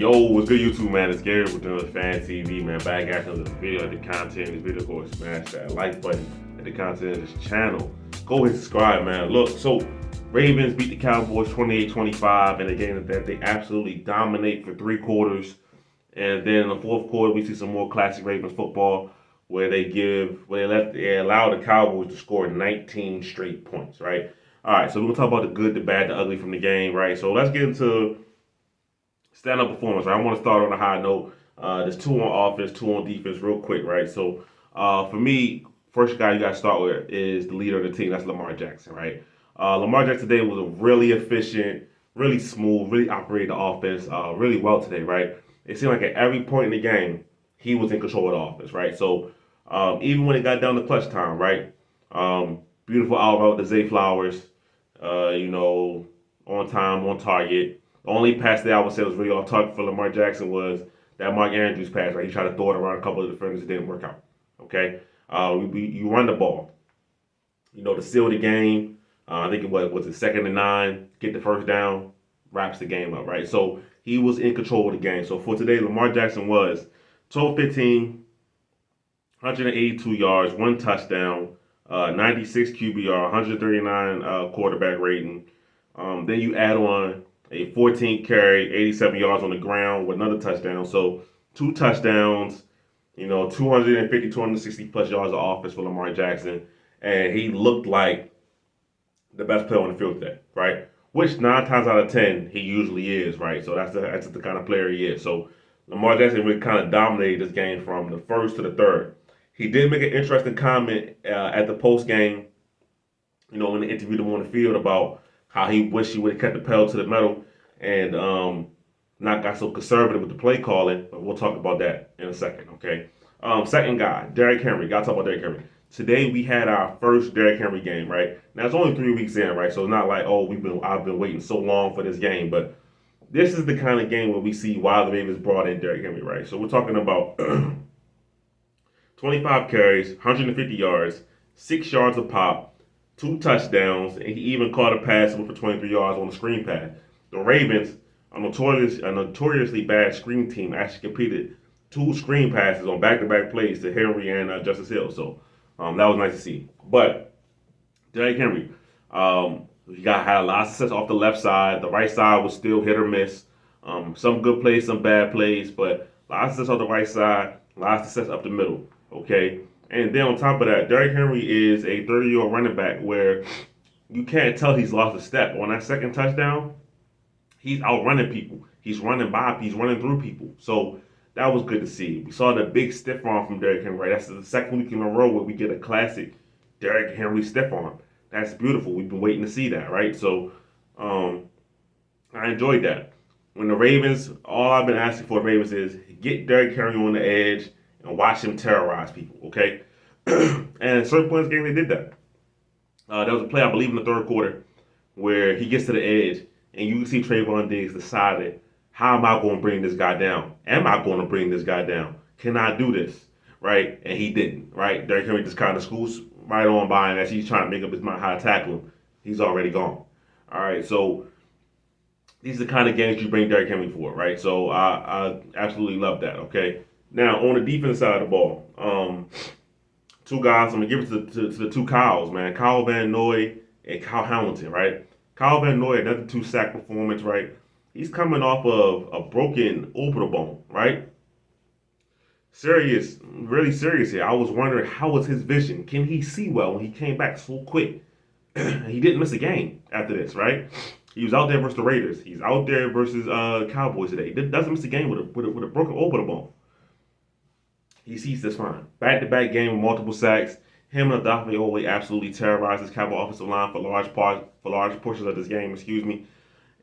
Yo, what's good, YouTube, man? It's Gary with the Fan TV, man. Back after the video, the content, this video, go and smash that like button at the content of this channel. Go and subscribe, man. Look, so Ravens beat the Cowboys 28-25 in a game that they absolutely dominate for 3 quarters. And then in the fourth quarter, we see some more classic Ravens football where they allow the Cowboys to score 19 straight points, right? All right, so we're gonna talk about the good, the bad, the ugly from the game, right? So let's get into stand-up performance, right? I want to start on a high note. There's 2 on offense, 2 on defense, real quick, right? So for me, first guy you got to start with is the leader of the team. That's Lamar Jackson, right? Lamar Jackson today was a really efficient, really smooth, really operated the offense really well today, right? It seemed like at every point in the game, he was in control of the offense, right? So even when it got down to clutch time, right? Beautiful out route to Zay Flowers, on time, on target. The only pass that I would say was really off target for Lamar Jackson was that Mark Andrews pass, right? He tried to throw it around a couple of defenders. It didn't work out. Okay? You run the ball. To seal the game. I think it was it 2nd and 9, get the first down, wraps the game up, right? So he was in control of the game. So for today, Lamar Jackson was 12-15, 182 yards, 1 touchdown, 96 QBR, 139 quarterback rating. Then you add on a 14 carry, 87 yards on the ground with another touchdown. So 2 touchdowns, 250, 260 plus yards of offense for Lamar Jackson. And he looked like the best player on the field today, right? Which 9 times out of 10 he usually is, right? So that's the kind of player he is. So Lamar Jackson really kind of dominated this game from the first to the third. He did make an interesting comment at the post game, when they interviewed him on the field about how he wished he would have kept the pedal to the metal and not got so conservative with the play calling. But we'll talk about that in a second, okay? Second guy, Derrick Henry. Got to talk about Derrick Henry. Today we had our first Derrick Henry game, right? Now it's only 3 weeks in, right? So it's not like, I've been waiting so long for this game, but this is the kind of game where we see why the Ravens brought in Derrick Henry, right? So we're talking about 25 carries, 150 yards, 6 yards a pop, 2 touchdowns, and he even caught a pass for 23 yards on the screen pass. The Ravens, a notoriously bad screen team, actually completed 2 screen passes on back-to-back plays to Henry and Justice Hill. So that was nice to see. But Derrick Henry, he had a lot of success off the left side. The right side was still hit or miss. Some good plays, some bad plays, but a lot of success on the right side, a lot of success up the middle. Okay. And then on top of that, Derrick Henry is a 30-year-old running back where you can't tell he's lost a step. On that second touchdown, he's outrunning people. He's running through people. So that was good to see. We saw the big stiff arm from Derrick Henry, right? That's the second week in a row where we get a classic Derrick Henry stiff arm. That's beautiful. We've been waiting to see that, right? So I enjoyed that. When the Ravens, all I've been asking for the Ravens is get Derrick Henry on the edge and watch him terrorize people, okay? And at certain points in the game, they did that. There was a play, I believe, in the third quarter where he gets to the edge, and you can see Trayvon Diggs decided, how am I going to bring this guy down? Am I going to bring this guy down? Can I do this? Right? And he didn't, right? Derrick Henry just kind of scoots right on by him as he's trying to make up his mind how to tackle him. He's already gone. All right, so these are the kind of games you bring Derrick Henry for, right? So I absolutely love that, okay? Now, on the defense side of the ball, 2 guys, I'm going to give it to the 2 Kyles, man. Kyle Van Noy and Kyle Hamilton, right? Kyle Van Noy, another 2-sack performance, right? He's coming off of a broken orbital bone, right? Serious, really serious here. I was wondering, how was his vision? Can he see well when he came back so quick? He didn't miss a game after this, right? He was out there versus the Raiders. He's out there versus Cowboys today. He doesn't miss a game with a broken orbital bone. He sees this fine. Back-to-back game with multiple sacks. Him and Adafe Oweh absolutely terrorized this Cowboy offensive line for large portions of this game,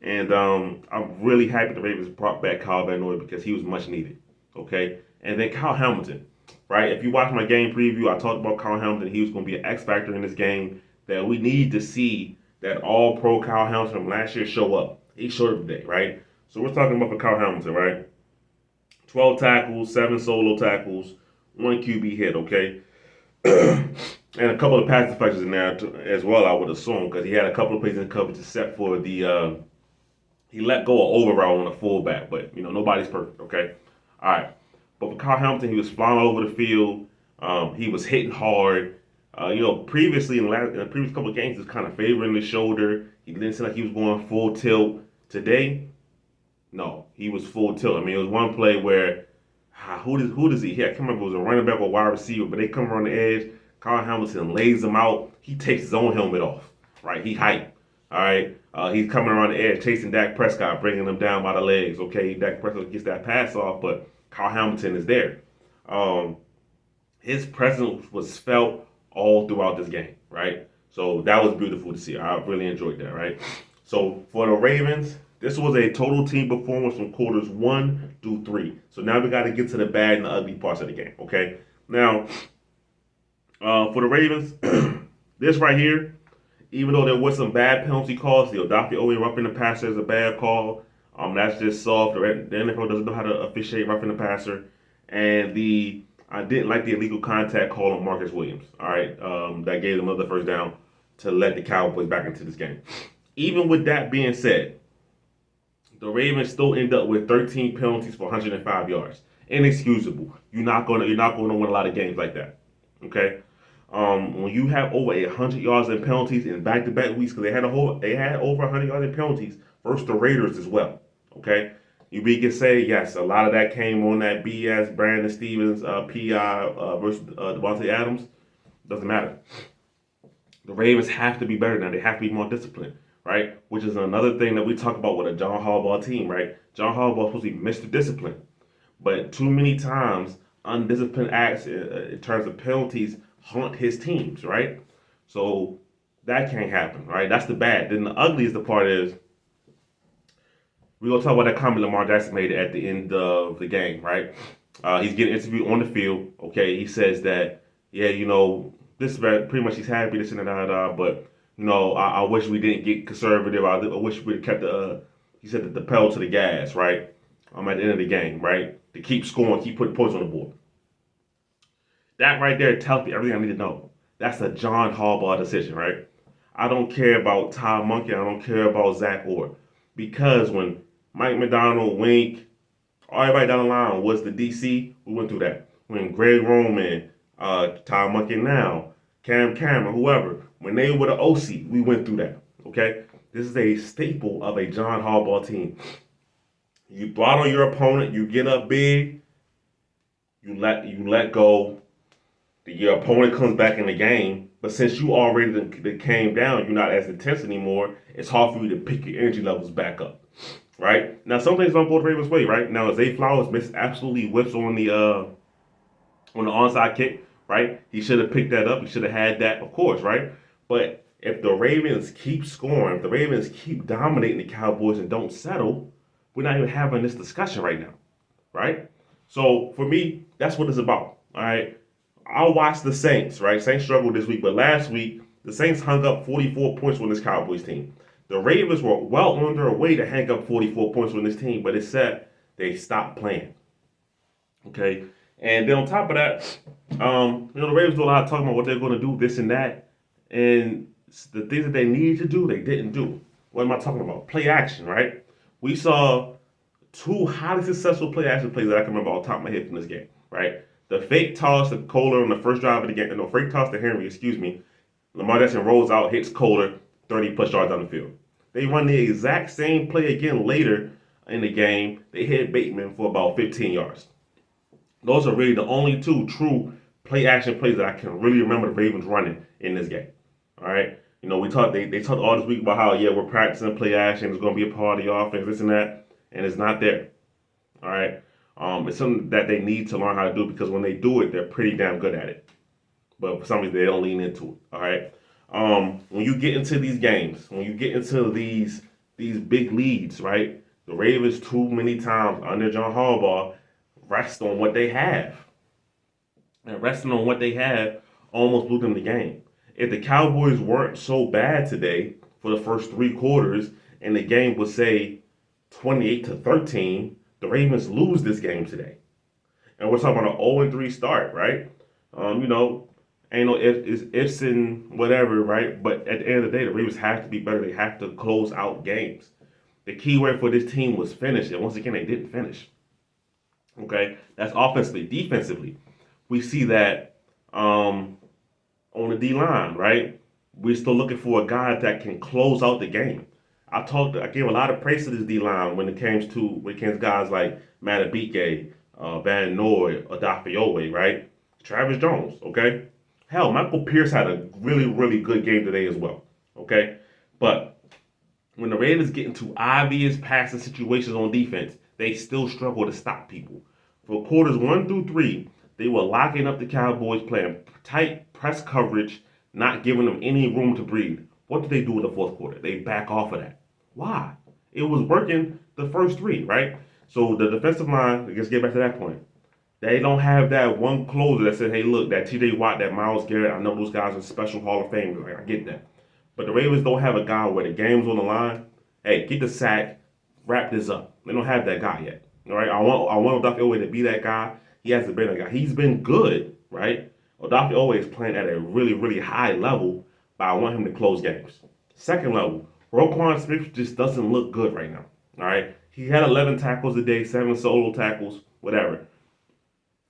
And I'm really happy the Ravens brought back Kyle Van Noy because he was much needed. Okay? And then Kyle Hamilton, right? If you watch my game preview, I talked about Kyle Hamilton. He was going to be an X factor in this game that we need to see that all-pro Kyle Hamilton from last year show up. He showed up today, right? So we're talking about for Kyle Hamilton, right? 12 tackles, 7 solo tackles, 1 QB hit, okay? And a couple of pass deflections in there as well, I would assume, because he had a couple of plays in coverage except for the He let go of overall on the fullback, but nobody's perfect. Okay, all right. But for Kyle Hamilton, he was flying all over the field. He was hitting hard. Previously in the previous couple of games, he was kind of favoring the shoulder. He didn't seem like he was going full tilt. Today, no, he was full tilt. I mean, it was one play where who does he hit? I can't remember if it was a running back or wide receiver, but they come around the edge. Kyle Hamilton lays him out. He takes his own helmet off. Right, he hyped. All right, he's coming around the edge, chasing Dak Prescott, bringing him down by the legs. Okay, Dak Prescott gets that pass off, but Kyle Hamilton is there. Um, his presence was felt all throughout this game, right? So that was beautiful to see. I really enjoyed that, right? So for the Ravens, this was a total team performance from quarters 1 through 3. So now we got to get to the bad and the ugly parts of the game, okay? Now, for the Ravens, this right here, even though there was some bad penalty calls, the Odafe Owe roughing the passer is a bad call. That's just soft. The NFL doesn't know how to officiate roughing the passer, and I didn't like the illegal contact call on Marcus Williams. All right, that gave them another first down to let the Cowboys back into this game. Even with that being said, the Ravens still end up with 13 penalties for 105 yards. Inexcusable. You're not going to win a lot of games like that. Okay. When you have over 100 yards in penalties in back-to-back weeks, because they had over 100 yards in penalties versus the Raiders as well. Okay. We can say yes, a lot of that came on that BS Brandon Stevens PI versus Devontae Adams. Doesn't matter. The Ravens have to be better now. They have to be more disciplined, right? Which is another thing that we talk about with a John Harbaugh team, right? John Harbaugh is supposed to be Mr. Discipline, but too many times undisciplined acts in terms of penalties haunt his teams, right? So that can't happen, right? That's the bad. Then the ugliest the part is we're gonna talk about that comment Lamar Jackson made at the end of the game, right? He's getting interviewed on the field. Okay, he says that, yeah, this is pretty much he's happy, this and that, but I wish we didn't get conservative. I wish we kept he said that the pedal to the gas, right? At the end of the game, right? To keep scoring, keep putting points on the board. That right there tells me everything I need to know. That's a John Harbaugh decision, right? I don't care about Todd Monkey. I don't care about Zach Orr. Because when Mike McDonald, Wink, everybody down the line was the DC, we went through that. When Greg Roman, Todd Monkey now, Cam Cameron, whoever, when they were the OC, we went through that. Okay? This is a staple of a John Harbaugh team. You throttle your opponent, you get up big, you let go. Your opponent comes back in the game, but since you already came down, you're not as intense anymore. It's hard for you to pick your energy levels back up, right? Now, some things don't go the Ravens' way, right? Now, Zay Flowers missed absolutely whips on the onside kick, right? He should have picked that up. He should have had that, of course, right? But if the Ravens keep scoring, if the Ravens keep dominating the Cowboys and don't settle, we're not even having this discussion right now, right? So for me, that's what it's about, all right? I'll watch the Saints, right? Saints struggled this week, but last week, the Saints hung up 44 points on this Cowboys team. The Ravens were well on their way to hang up 44 points on this team, but it said they stopped playing. Okay? And then on top of that, the Ravens do a lot of talking about what they're going to do, this and that. And the things that they needed to do, they didn't do. What am I talking about? Play action, right? We saw two highly successful play action plays that I can remember off the top of my head from this game, right? The fake toss to Kohler on the first drive of the game. No, fake toss to Henry, excuse me. Lamar Jackson rolls out, hits Kohler, 30 plus yards down the field. They run the exact same play again later in the game. They hit Bateman for about 15 yards. Those are really the only two true play action plays that I can really remember the Ravens running in this game. All right. We talked. They talked all this week about how we're practicing play action. It's going to be a part of the offense, this and that, and it's not there. All right. It's something that they need to learn how to do because when they do it, they're pretty damn good at it. But for some reason, they don't lean into it. All right. When you get into these games, when you get into these big leads, right? The Ravens too many times under John Harbaugh rest on what they have, and resting on what they have almost blew them the game. If the Cowboys weren't so bad today for the first 3 quarters, and the game was say 28-13. The Ravens lose this game today. And we're talking about an 0-3 start, right? Ain't no ifs and whatever, right? But at the end of the day, the Ravens have to be better. They have to close out games. The key word for this team was finish, and once again, they didn't finish. Okay, that's offensively. Defensively, we see that on the D line, right? We're still looking for a guy that can close out the game. I gave a lot of praise to this D line when it came to guys like Matabike, Van Noy, Odafe, right? Travis Jones, okay? Hell, Michael Pierce had a really, really good game today as well. Okay? But when the Ravens get into obvious passing situations on defense, they still struggle to stop people. For quarters 1 through 3, they were locking up the Cowboys, playing tight press coverage, not giving them any room to breathe. What do they do in the fourth quarter? They back off of that. Why? It was working the first 3, right? So the defensive line, let's get back to that point. They don't have that one closer that says, hey, look, that TJ Watt, that Myles Garrett, I know those guys are special Hall of Fame. Like, I get that. But the Ravens don't have a guy where the game's on the line. Hey, get the sack, wrap this up. They don't have that guy yet. All right, I want Odafe Oweh to be that guy. He hasn't been that guy. He's been good, right? Odafe Oweh is playing at a really, really high level, but I want him to close games. Second level, Roquan Smith just doesn't look good right now. All right, he had 11 tackles a day, 7 solo tackles, whatever.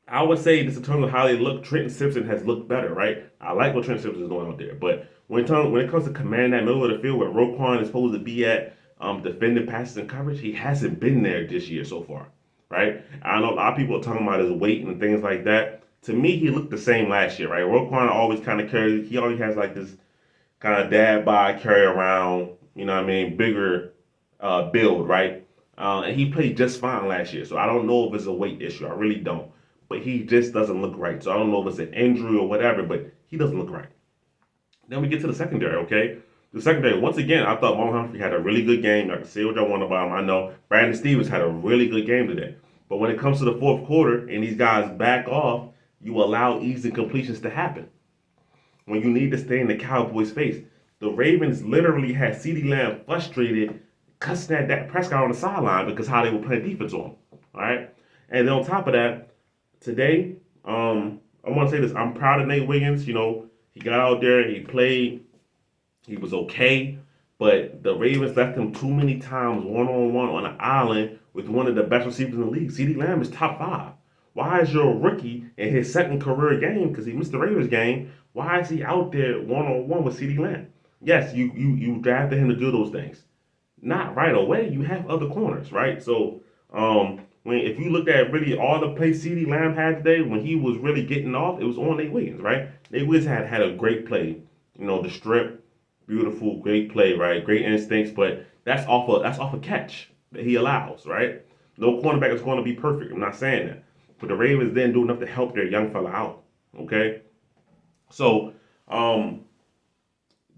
I would say this in terms of how they look, Trenton Simpson has looked better, right? I like what Trenton Simpson is doing out there, but when it comes to commanding that middle of the field where Roquan is supposed to be at, defending passes and coverage, he hasn't been there this year so far, right? I know a lot of people are talking about his weight and things like that. To me, he looked the same last year, right? Roquan always kind of carries, he always has like this kind of dad bod carry around, you know what I mean, bigger build, right? And he played just fine last year, so I don't know if it's a weight issue. I really don't. But he just doesn't look right. So I don't know if it's an injury or whatever, but he doesn't look right. Then we get to the secondary, okay? The secondary, once again, I thought Marlon Humphrey had a really good game. I can say what I want about him. I know Brandon Stevens had a really good game today. But when it comes to the fourth quarter and these guys back off, you allow easy completions to happen. When you need to stay in the Cowboys' face. The Ravens literally had CeeDee Lamb frustrated, cussing at Dak Prescott on the sideline because how they were playing defense on him. All right? And then on top of that, today, I want to say this. I'm proud of Nate Wiggins. You know, he got out there, he played, he was okay, but the Ravens left him too many times one-on-one on an island with one of the best receivers in the league. CeeDee Lamb is top 5. Why is your rookie in his second career game, because he missed the Ravens game, why is he out there one-on-one with CeeDee Lamb? Yes, you drafted him to do those things. Not right away. You have other corners, right? So, if you looked at really all the plays CeeDee Lamb had today, when he was really getting off, it was on Nate Wiggins, right? Nate Wiggins had a great play. You know, the strip, beautiful, great play, right? Great instincts, but that's off a catch that he allows, right? No cornerback is going to be perfect. I'm not saying that. But the Ravens didn't do enough to help their young fella out. Okay? So,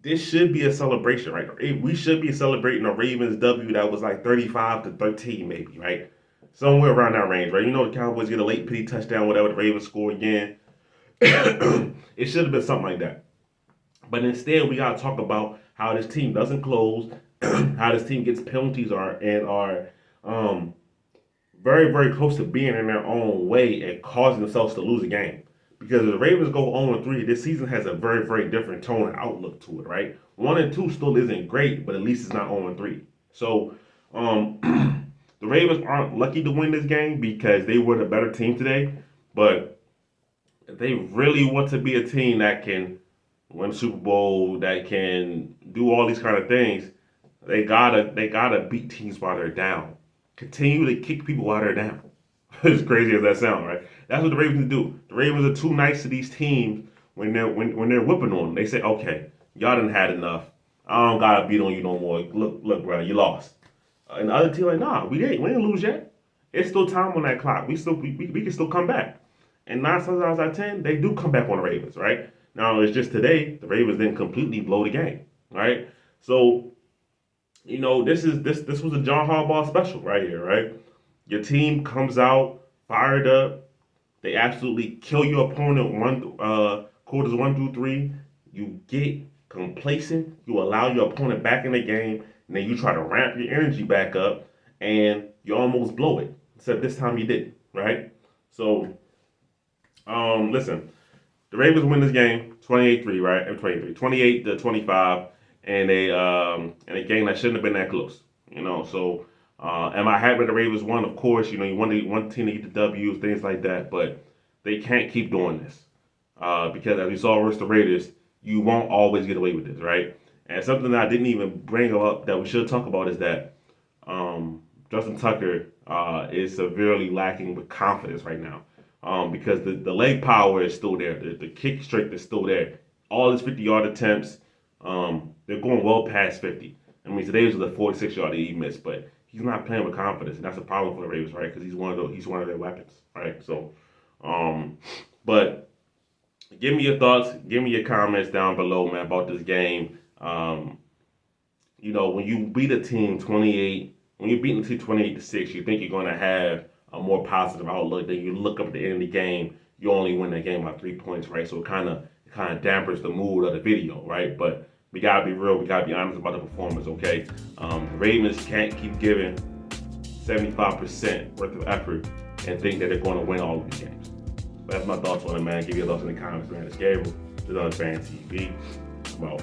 this should be a celebration, right? We should be celebrating a Ravens W that was like 35-13, maybe, right? Somewhere around that range, right? You know the Cowboys get a late pity touchdown, whatever, the Ravens score again. It should have been something like that. But instead, we got to talk about how this team doesn't close, how this team gets penalties are very, very close to being in their own way and causing themselves to lose a game. Because if the Ravens go 0-3, this season has a very, very different tone and outlook to it, right? 1-2 still isn't great, but at least it's not 0-3. So, the Ravens aren't lucky to win this game because they were the better team today. But if they really want to be a team that can win the Super Bowl, that can do all these kind of things, they gotta beat teams while they're down. Continue to kick people while they're down. As crazy as that sounds, right? That's what the Ravens do. The Ravens are too nice to these teams when they're whipping on them. They say, okay, y'all done had enough. I don't gotta beat on you no more. Look, bro, you lost. And the other team like, nah, we didn't lose yet. It's still time on that clock. We can still come back. And 9 times out of 10, they do come back on the Ravens, right? Now it's just today the Ravens didn't completely blow the game, right? So, you know, this was a John Harbaugh special right here, right? Your team comes out fired up. They absolutely kill your opponent quarters 1-3. You get complacent. You allow your opponent back in the game, and then you try to ramp your energy back up, and you almost blow it. Except this time you didn't, right? So, listen, the Ravens win this game 28-3, right? 28-25, and a game that shouldn't have been that close. So am I happy the Ravens won? Of course, you want team to get the W's, things like that, but they can't keep doing this because as we saw versus the Raiders, you won't always get away with this, right? And something that I didn't even bring up that we should talk about is that Justin Tucker is severely lacking with confidence right now because the leg power is still there, the kick strength is still there. All his 50-yard attempts, they're going well past 50. I mean, today was the 46-yard that he missed, but he's not playing with confidence, and that's a problem for the Ravens, right? Because he's one of their weapons, right? So, but give me your thoughts, give me your comments down below, man, about this game. When you beat a team 28, when you're beating the team 28-6, you think you're going to have a more positive outlook. Then you look up at the end of the game, you only win that game by 3 points, right? So it kind of dampers the mood of the video, right? But we gotta be real. We gotta be honest about the performance, okay? The Ravens can't keep giving 75% worth of effort and think that they're going to win all of these games. But that's my thoughts on it, man. Give your thoughts in the comments, man. It's Gabriel. This is on Fan TV. I'm out.